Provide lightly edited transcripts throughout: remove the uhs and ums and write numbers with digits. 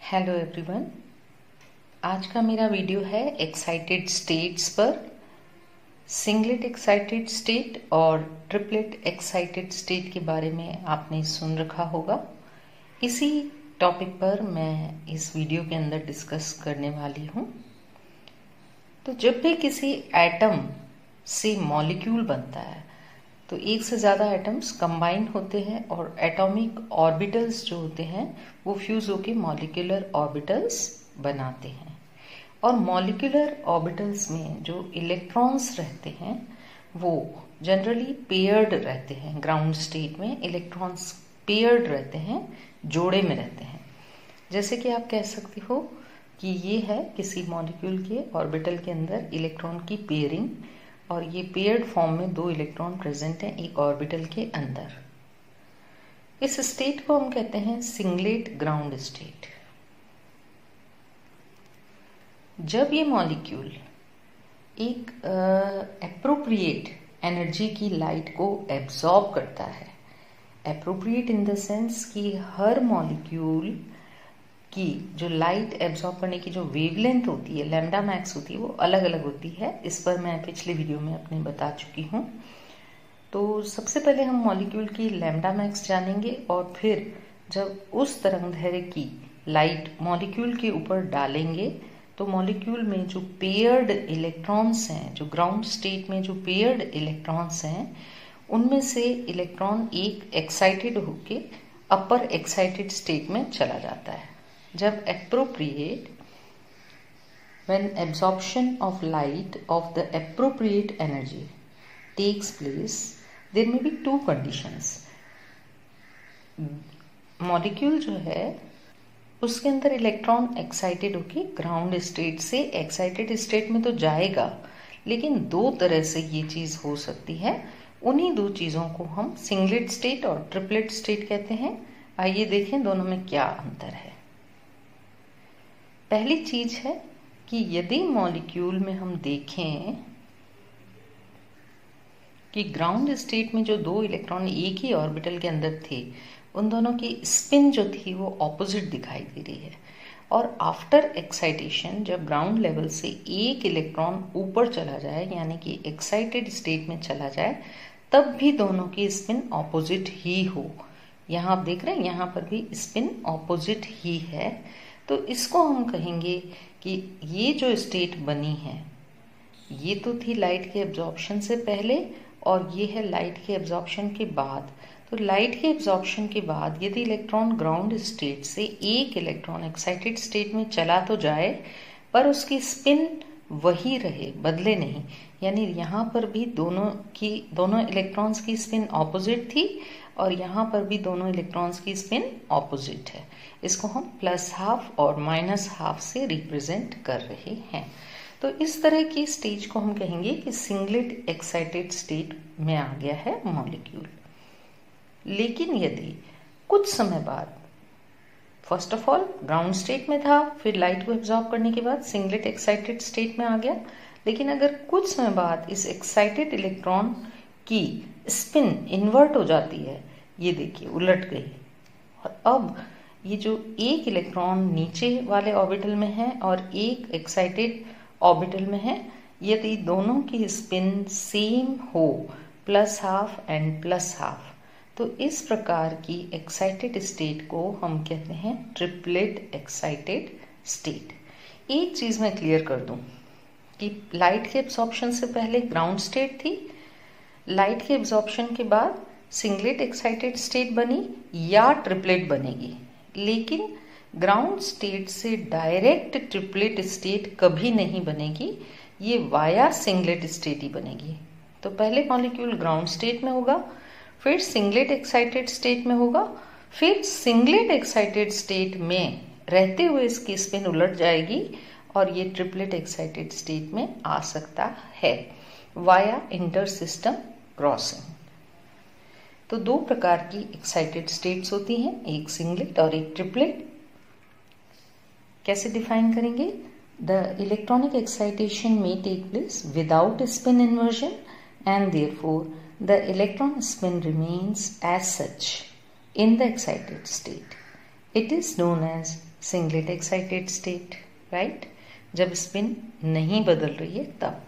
Hello everyone, आज का मेरा वीडियो है एक्साइटेड स्टेट्स पर। सिंगलेट एक्साइटेड स्टेट और ट्रिपलेट एक्साइटेड स्टेट के बारे में आपने सुन रखा होगा। इसी टॉपिक पर मैं इस वीडियो के अंदर डिस्कस करने वाली हूँ। तो जब भी किसी एटम से मॉलिक्यूल बनता है तो एक से ज़्यादा एटम्स कंबाइन होते हैं और एटॉमिक ऑर्बिटल्स जो होते हैं वो फ्यूज होके मॉलिक्यूलर ऑर्बिटल्स बनाते हैं। और मॉलिक्यूलर ऑर्बिटल्स में जो इलेक्ट्रॉन्स रहते हैं वो जनरली पेयर्ड रहते हैं। ग्राउंड स्टेट में इलेक्ट्रॉन्स पेयर्ड रहते हैं, जोड़े में रहते हैं। जैसे कि आप कह सकते हो कि ये है किसी मॉलिक्यूल के ऑर्बिटल के अंदर इलेक्ट्रॉन की पेयरिंग, और ये पेयर्ड फॉर्म में 2 इलेक्ट्रॉन प्रेजेंट हैं एक ऑर्बिटल के अंदर। इस स्टेट को हम कहते हैं सिंगलेट ग्राउंड स्टेट। जब ये मॉलिक्यूल एक एप्रोप्रिएट एनर्जी की लाइट को एब्जॉर्ब करता है, एप्रोप्रिएट इन द सेंस कि हर मॉलिक्यूल की जो लाइट एब्जॉर्ब करने की जो वेवलेंथ होती है, लैम्डा मैक्स होती है, वो अलग अलग होती है। इस पर मैं पिछले वीडियो में अपने बता चुकी हूँ। तो सबसे पहले हम मॉलिक्यूल की लैम्डा मैक्स जानेंगे और फिर जब उस तरंगदैर्घ्य की लाइट मॉलिक्यूल के ऊपर डालेंगे तो मॉलिक्यूल में जो पेयर्ड इलेक्ट्रॉन्स हैं, जो ग्राउंड स्टेट में जो पेयर्ड इलेक्ट्रॉन्स हैं, उनमें से इलेक्ट्रॉन एक एक्साइटेड होके अपर एक्साइटेड स्टेट में चला जाता है। जब appropriate, when absorption of light of the appropriate energy takes place, there may be 2 conditions. Molecule जो है उसके अंदर इलेक्ट्रॉन एक्साइटेड होके ग्राउंड स्टेट से एक्साइटेड स्टेट में तो जाएगा, लेकिन 2 तरह से ये चीज हो सकती है। उन्हीं 2 चीजों को हम सिंगलेट स्टेट और ट्रिपलेट स्टेट कहते हैं। आइए देखें दोनों में क्या अंतर है। पहली चीज है कि यदि मॉलिक्यूल में हम देखें कि ग्राउंड स्टेट में जो 2 इलेक्ट्रॉन एक ही ऑर्बिटल के अंदर थे, उन दोनों की स्पिन जो थी वो ऑपोजिट दिखाई दे रही है। और आफ्टर एक्साइटेशन जब ग्राउंड लेवल से एक इलेक्ट्रॉन ऊपर चला जाए, यानी कि एक्साइटेड स्टेट में चला जाए, तब भी दोनों की स्पिन ऑपोजिट ही हो। यहाँ आप देख रहे हैं, यहाँ पर भी स्पिन ऑपोजिट ही है। तो इसको हम कहेंगे कि ये जो स्टेट बनी है, ये तो थी लाइट के एब्जॉर्प्शन से पहले और ये है लाइट के एब्जॉर्प्शन के बाद। तो लाइट के एब्जॉर्प्शन के बाद यदि इलेक्ट्रॉन ग्राउंड स्टेट से एक इलेक्ट्रॉन एक्साइटेड स्टेट में चला तो जाए, पर उसकी स्पिन वही रहे, बदले नहीं। यानी यहाँ पर भी दोनों इलेक्ट्रॉन्स की स्पिन ऑपोजिट थी और यहाँ पर भी दोनों इलेक्ट्रॉन्स की स्पिन ऑपोजिट है। इसको हम +½ और -½ से रिप्रेजेंट कर रहे हैं। तो इस तरह की स्टेज को हम कहेंगे कि सिंगलेट एक्साइटेड स्टेट में आ गया है मॉलिक्यूल। लेकिन यदि कुछ समय बाद, first of all ground state में था, फिर लाइट को एब्जॉर्ब करने के बाद सिंगलेट एक्साइटेड स्टेट में आ गया, लेकिन अगर कुछ समय बाद इस एक्साइटेड इलेक्ट्रॉन की स्पिन इन्वर्ट हो जाती है, ये देखिए उलट गई, और अब ये जो एक इलेक्ट्रॉन नीचे वाले ऑर्बिटल में है और एक एक्साइटेड ऑर्बिटल में है, यदि दोनों की स्पिन सेम हो, +½ एंड +½ तो इस प्रकार की एक्साइटेड स्टेट को हम कहते हैं ट्रिपलेट एक्साइटेड स्टेट। एक चीज मैं क्लियर कर दूं कि लाइट के एब्जॉर्प्शन से पहले ग्राउंड स्टेट थी, लाइट के एब्जॉर्प्शन के बाद सिंगलेट एक्साइटेड स्टेट बनी या ट्रिपलेट बनेगी, लेकिन ग्राउंड स्टेट से डायरेक्ट ट्रिपलेट स्टेट कभी नहीं बनेगी, ये वाया सिंगलेट स्टेट ही बनेगी। तो पहले मॉलिक्यूल ग्राउंड स्टेट में होगा, फिर सिंगलेट एक्साइटेड स्टेट में होगा, फिर सिंगलेट एक्साइटेड स्टेट में रहते हुए इसकी स्पिन उलट जाएगी और ये ट्रिपलेट एक्साइटेड स्टेट में आ सकता है वाया इंटर सिस्टम क्रॉसिंग। तो 2 प्रकार की एक्साइटेड स्टेट्स होती हैं, एक सिंगलेट और एक ट्रिपलेट। कैसे डिफाइन करेंगे? द इलेक्ट्रॉनिक एक्साइटेशन में take place without spin inversion and therefore the electron spin remains as such in the excited state. It is known as singlet excited state, right, जब spin नहीं बदल रही है तब।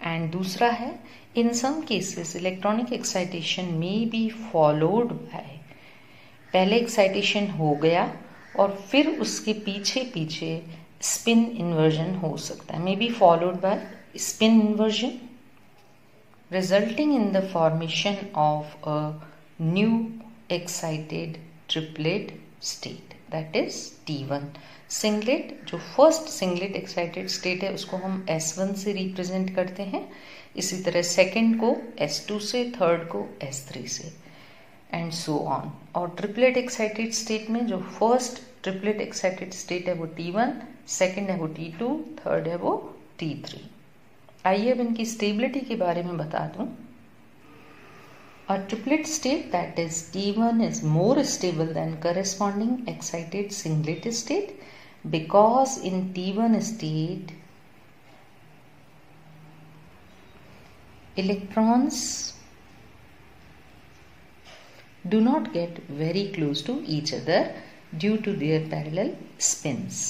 And दूसरा है, in some cases electronic excitation में be followed by, पहले एक्साइटेशन हो गया और फिर उसके पीछे पीछे स्पिन इन्वर्जन हो सकता है, may be followed bye spin inversion resulting in the formation of a new excited triplet state, that is T1। Singlet, जो फर्स्ट सिंगलेट एक्साइटेड स्टेट है उसको हम S1 से रिप्रेजेंट करते हैं, इसी तरह सेकंड को S2 से, थर्ड को S3 से, एंड सो ऑन। और ट्रिपलेट एक्साइटेड स्टेट में जो फर्स्ट ट्रिपलेट एक्साइटेड स्टेट है वो T1, सेकंड है वो T2, थर्ड है वो T3। आइए अब इनकी स्टेबिलिटी के बारे में बता दूं। A triplet state, that is T1, is more stable than corresponding excited singlet state because in T1 state electrons do not get very close to each other due to their parallel spins।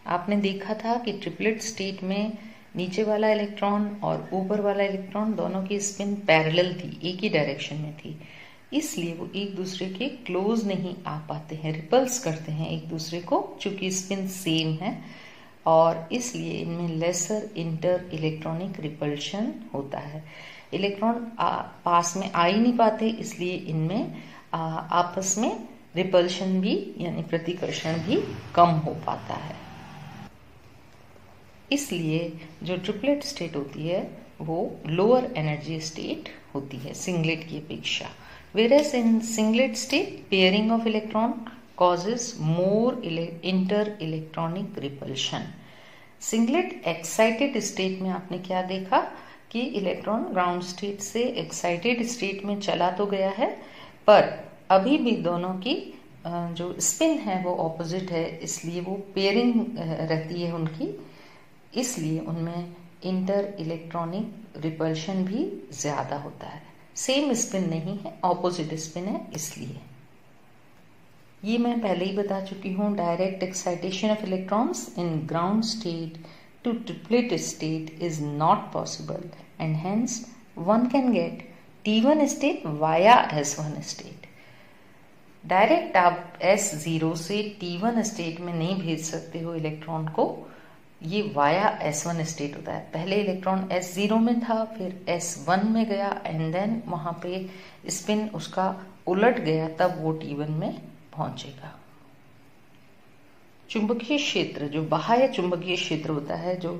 आपने देखा था कि triplet state में नीचे वाला electron और ऊपर वाला इलेक्ट्रॉन दोनों की स्पिन पैरेलल थी, एक ही डायरेक्शन में थी, इसलिए वो एक दूसरे के क्लोज नहीं आ पाते हैं, रिपल्स करते हैं एक दूसरे को, चूंकि स्पिन सेम है और इसलिए इनमें लेसर इंटर इलेक्ट्रॉनिक रिपल्शन होता है। इलेक्ट्रॉन पास में आ ही नहीं पाते, इसलिए इनमें आपस में रिपल्शन भी यानी प्रतिकर्षण भी कम हो पाता है। इसलिए जो ट्रिपलेट स्टेट होती है वो लोअर एनर्जी स्टेट होती है सिंगलेट की अपेक्षा। Whereas in singlet state pairing of electron causes more inter electronic repulsion. Singlet excited state में आपने क्या देखा कि इलेक्ट्रॉन ग्राउंड स्टेट से एक्साइटेड स्टेट में चला तो गया है, पर अभी भी दोनों की जो स्पिन है वो ऑपोजिट है, इसलिए वो पेयरिंग रहती है उनकी, इसलिए उनमें इंटर इलेक्ट्रॉनिक रिपल्शन भी ज्यादा होता है। सेम स्पिन नहीं है, ऑपोजिट स्पिन है, इसलिए ये मैं पहले ही बता चुकी हूँ। Direct excitation of electrons in ground state to triplet state is not possible and hence one can get T1 state via S1 state. Direct आप S0 से T1 स्टेट में नहीं भेज सकते हो इलेक्ट्रॉन को, ये वाया S1 स्टेट होता है। पहले इलेक्ट्रॉन S0 में था, फिर S1 में गया एंड देन वहां पे स्पिन उसका उलट गया, तब वो T1 में पहुंचेगा। चुंबकीय क्षेत्र, जो बाह्य चुंबकीय क्षेत्र होता है, जो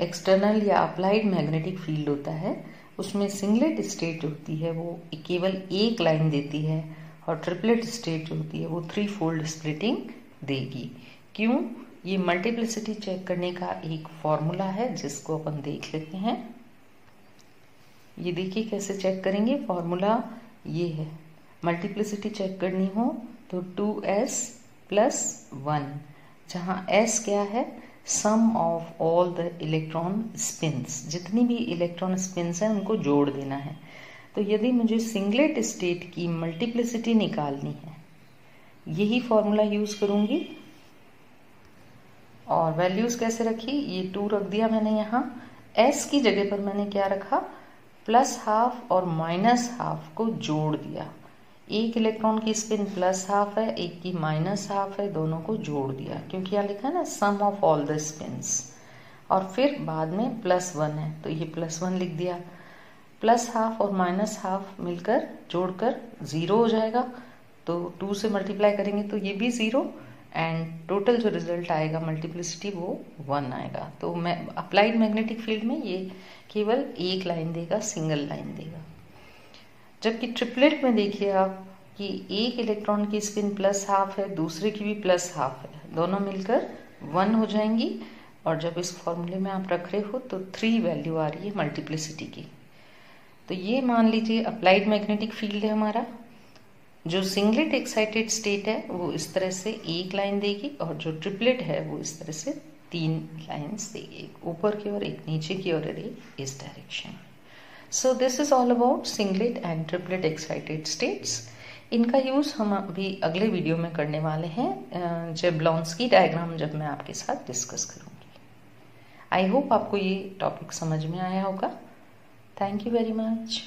एक्सटर्नल या अप्लाइड मैग्नेटिक फील्ड होता है, उसमें सिंगलेट स्टेट जो होती है वो केवल एक लाइन देती है और ट्रिपलेट स्टेट जो होती है वो 3 फोल्ड स्प्लिटिंग देगी। क्यों? ये मल्टीप्लिसिटी चेक करने का एक फॉर्मूला है जिसको अपन देख लेते हैं। ये देखिए कैसे चेक करेंगे। फॉर्मूला ये है, मल्टीप्लिसिटी चेक करनी हो तो 2s + 1, जहां s क्या है, sum of all the electron spins, जितनी भी इलेक्ट्रॉन स्पिन्स हैं उनको जोड़ देना है। तो यदि मुझे सिंगलेट स्टेट की मल्टीप्लिसिटी निकालनी है, यही फॉर्मूला यूज करूंगी। और वैल्यूज कैसे रखी, ये 2 रख दिया मैंने यहाँ, s की जगह पर मैंने क्या रखा, +½ और -½ को जोड़ दिया। एक इलेक्ट्रॉन की स्पिन +½ है, एक की -½ है, दोनों को जोड़ दिया, क्योंकि यहाँ लिखा है ना सम ऑफ ऑल द स्पिन्स, और फिर बाद में +1 है तो ये +1 लिख दिया। +½ और -½ मिलकर जोड़कर 0 हो जाएगा, तो 2 से मल्टीप्लाई करेंगे तो ये भी 0 एंड टोटल जो रिजल्ट आएगा मल्टीप्लिसिटी वो 1 आएगा। तो मैं अप्लाइड मैग्नेटिक फील्ड में ये केवल एक लाइन देगा, सिंगल लाइन देगा। जबकि ट्रिपलेट में देखिए आप कि एक इलेक्ट्रॉन की स्पिन +½ है, दूसरे की भी +½ है, दोनों मिलकर 1 हो जाएंगी। और जब इस फॉर्मूले में आप रख रहे हो तो 3 वैल्यू आ रही है मल्टीप्लिसिटी की। तो ये मान लीजिए अप्लाइड मैग्नेटिक फील्ड है हमारा। जो सिंगलेट एक्साइटेड स्टेट है वो इस तरह से एक लाइन देगी, और जो ट्रिपलेट है वो इस तरह से 3 लाइन्स देगी, एक ऊपर की ओर, एक नीचे की ओर, एक इस direction. So this is all about singlet and triplet excited states. इनका यूज़ हम अभी अगले वीडियो में करने वाले हैं, जेब्लॉन्स्की डायग्राम जब मैं आपके साथ डिस्कस करूँगी। आई होप आपको ये टॉपिक समझ में आया होगा। Thank you very much.